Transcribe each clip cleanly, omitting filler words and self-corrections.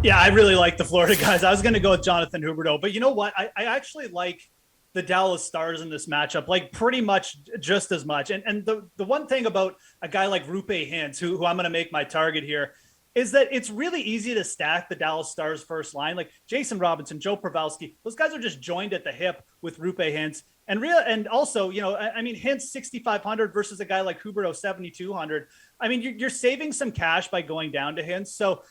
Yeah, I really like the Florida guys. I was going to go with Jonathan Huberdeau, but you know what? I actually like the Dallas Stars in this matchup, like pretty much just as much. And the one thing about a guy like Rupe Hintz, who I'm going to make my target here, is that it's really easy to stack the Dallas Stars first line. Like Jason Robinson, Joe Pavelski, those guys are just joined at the hip with Rupe Hintz. And also, I mean, Hintz 6,500 versus a guy like Huberdeau 7,200. I mean, you're saving some cash by going down to Hintz. So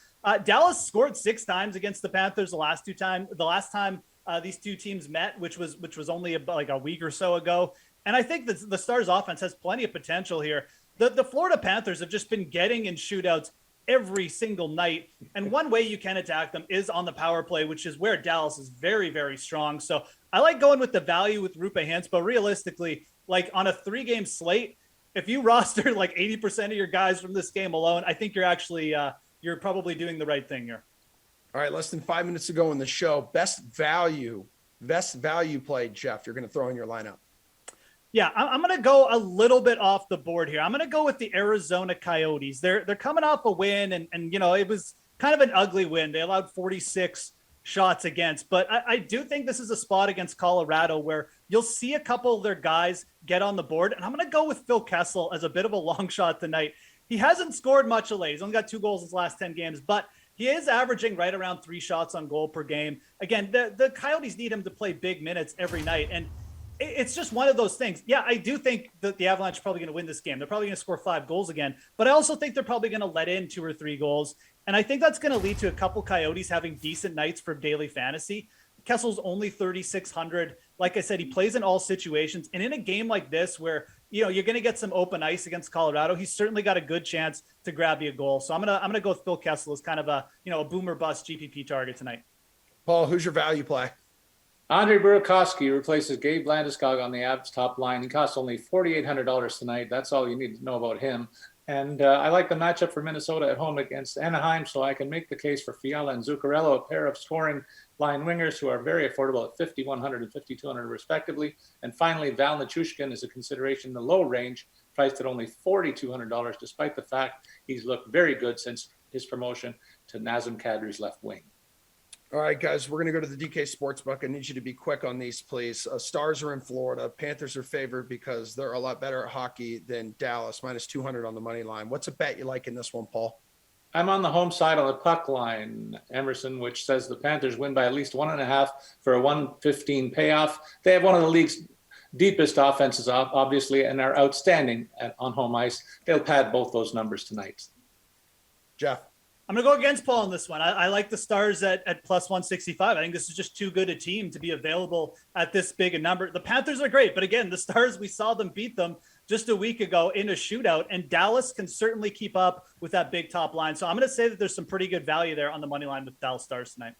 Dallas scored 6 times against the Panthers the last time these two teams met, which was only like a week or so ago. And I think the Stars offense has plenty of potential here. The Florida Panthers have just been getting in shootouts every single night. And one way you can attack them is on the power play, which is where Dallas is very, very strong. So I like going with the value with Rupe Hintz, but realistically, like on a 3-game slate, if you roster like 80% of your guys from this game alone, I think you're actually you're probably doing the right thing here. All right, less than 5 minutes to go in the show. Best value play, Geoff, you're going to throw in your lineup. Yeah, I'm going to go a little bit off the board here. I'm going to go with the Arizona Coyotes. They're coming off a win, and it was kind of an ugly win. They allowed 46 shots against, but I do think this is a spot against Colorado where you'll see a couple of their guys get on the board, and I'm going to go with Phil Kessel as a bit of a long shot tonight. He hasn't scored much of late. He's only got 2 goals in his last 10 games, but he is averaging right around 3 shots on goal per game. Again, the Coyotes need him to play big minutes every night, and it's just one of those things. Yeah, I do think that the Avalanche are probably going to win this game. They're probably going to score 5 goals again, but I also think they're probably going to let in 2 or 3 goals. And I think that's going to lead to a couple Coyotes having decent nights for daily fantasy. Kessel's only 3,600. Like I said, he plays in all situations. And in a game like this where, you're going to get some open ice against Colorado, he's certainly got a good chance to grab you a goal. So I'm going to go with Phil Kessel as kind of a boomer bust GPP target tonight. Paul, who's your value play? Andrei Burakovsky replaces Gabe Landeskog on the Avs top line. He costs only $4,800 tonight. That's all you need to know about him. And I like the matchup for Minnesota at home against Anaheim, so I can make the case for Fiala and Zuccarello, a pair of scoring line wingers who are very affordable at $5,100 and $5,200 respectively. And finally, Val Nichushkin is a consideration in the low range, priced at only $4,200, despite the fact he's looked very good since his promotion to Nazem Kadri's left wing. All right, guys, we're going to go to the DK Sportsbook. I need you to be quick on these, please. Stars are in Florida. Panthers are favored because they're a lot better at hockey than Dallas, minus 200 on the money line. What's a bet you like in this one, Paul? I'm on the home side on the puck line, Emerson, which says the Panthers win by at least 1.5 for a 115 payoff. They have one of the league's deepest offenses, obviously, and are outstanding on home ice. They'll pad both those numbers tonight. Geoff? I'm going to go against Paul on this one. I like the Stars at plus 165. I think this is just too good a team to be available at this big a number. The Panthers are great, but again, the Stars, we saw them beat them just a week ago in a shootout, and Dallas can certainly keep up with that big top line. So I'm going to say that there's some pretty good value there on the money line with Dallas Stars tonight.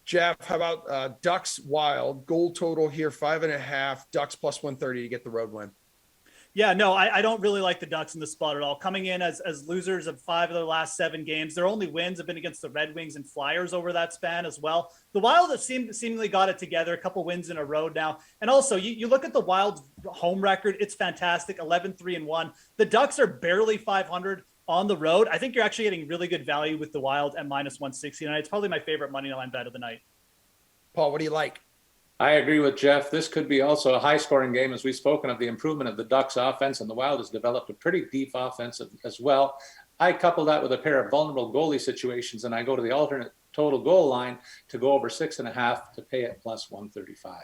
Geoff, how about Ducks Wild? Goal total here, 5.5. Ducks plus 130 to get the road win. Yeah, no, I don't really like the Ducks in the spot at all. Coming in as losers of 5 of their last 7 games, their only wins have been against the Red Wings and Flyers over that span as well. The Wild have seemingly got it together, a couple wins in a row now. And also, you look at the Wild's home record, it's fantastic, 11-3-1. The Ducks are barely 500 on the road. I think you're actually getting really good value with the Wild at minus 160 tonight. It's probably my favorite money line bet of the night. Paul, what do you like? I agree with Geoff. This could be also a high-scoring game, as we've spoken of the improvement of the Ducks' offense, and the Wild has developed a pretty deep offense as well. I couple that with a pair of vulnerable goalie situations, and I go to the alternate total goal line to go over 6.5 to pay at plus 135.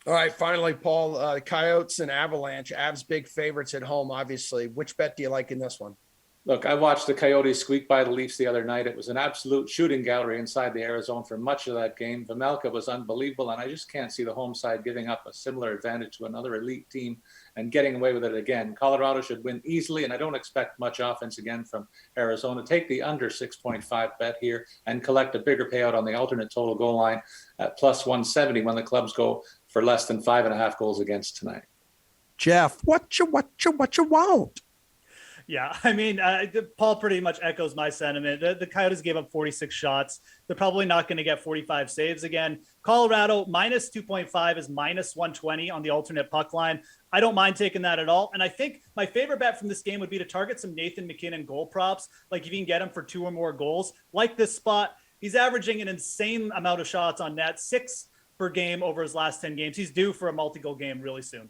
All right, finally, Paul, Coyotes and Avalanche. Avs big favorites at home, obviously. Which bet do you like in this one? Look, I watched the Coyotes squeak by the Leafs the other night. It was an absolute shooting gallery inside the Arizona for much of that game. Vejmelka was unbelievable, and I just can't see the home side giving up a similar advantage to another elite team and getting away with it again. Colorado should win easily, and I don't expect much offense again from Arizona. Take the under 6.5 bet here and collect a bigger payout on the alternate total goal line at plus 170 when the clubs go for less than 5.5 goals against tonight. Geoff, what you want? Yeah, I mean, Paul pretty much echoes my sentiment. The Coyotes gave up 46 shots. They're probably not going to get 45 saves again. Colorado, minus 2.5 is minus 120 on the alternate puck line. I don't mind taking that at all. And I think my favorite bet from this game would be to target some Nathan MacKinnon goal props. Like if you can get him for 2 or more goals, like this spot. He's averaging an insane amount of shots on net, 6 per game over his last 10 games. He's due for a multi-goal game really soon.